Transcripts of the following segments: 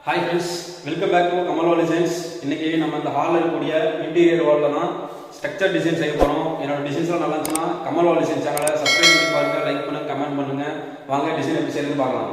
Hi friends, welcome back to Kamal Designs. இன்னைக்கு நம்ம இந்த ஹால்ல இருக்கக்கூடிய இன்டீரியர் வால்ல தான் ஸ்ட்ரக்சர் டிசைன் செய்ய போறோம். என்னோட டிசைன்ஸ்லாம் நல்லா இருந்துச்சுன்னா கமல் டிசைன் சேனலை சப்ஸ்கிரைப் பண்ணி பாருங்க, லைக் பண்ணுங்க, கமெண்ட் பண்ணுங்க. வாங்க டிசைன் எப்படி செய்யறது பார்க்கலாம்.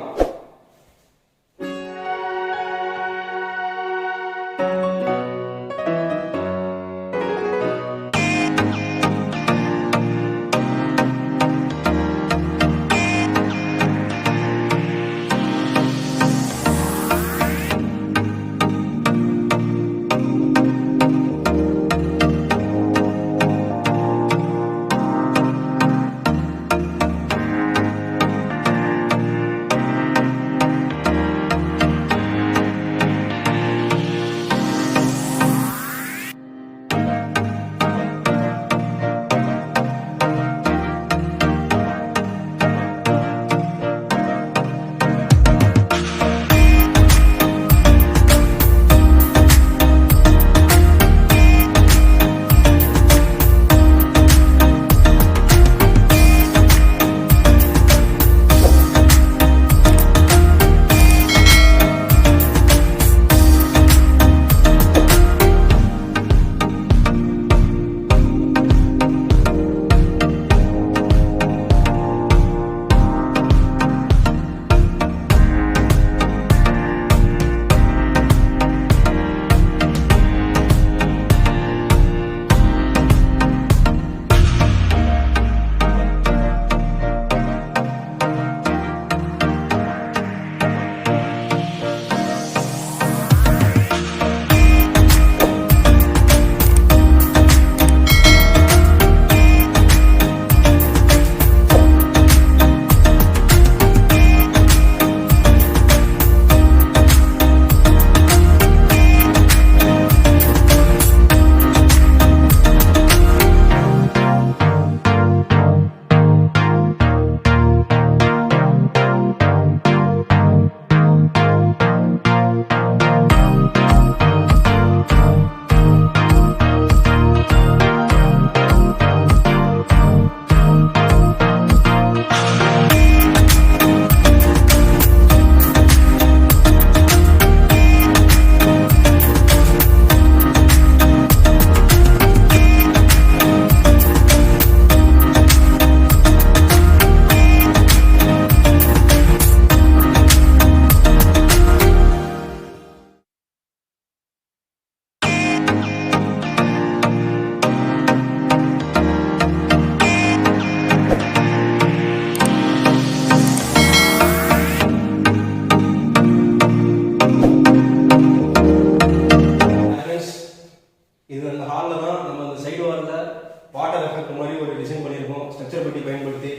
வாட்டர் எஃபெக்ட் மாதிரி ஒரு டிசைன் பண்ணியிருக்கோம் ஸ்ட்ரக்சர் பற்றி பயன்படுத்தி.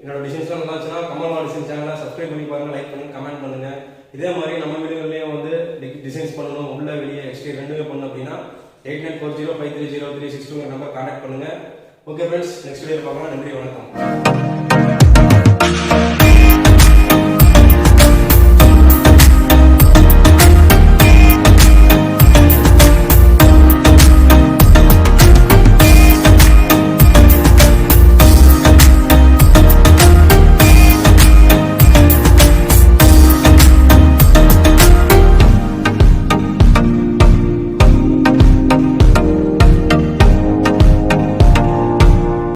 என்னோட டிசைன்ஸ்லாம் நல்லா இருந்துச்சுன்னா கமல் டிசைன் சேனலை சப்ஸ்கிரைப் பண்ணி பாருங்க, லைக் பண்ணுங்க, கமெண்ட் பண்ணுங்க. இதே மாதிரி நம்ம வீடுகள்லேயும் வந்து டிசைன்ஸ் பண்ணணும், உள்ள வெளியே எக்ஸ்ட்ரா ரெண்டுமே பண்ணணும் அப்படின்னா 8940530362 நம்பர் கான்டாக்ட் பண்ணுங்க. ஓகே ஃப்ரெண்ட்ஸ், நெக்ஸ்ட் வீடியோ பார்க்கலாம். நன்றி, வணக்கம்.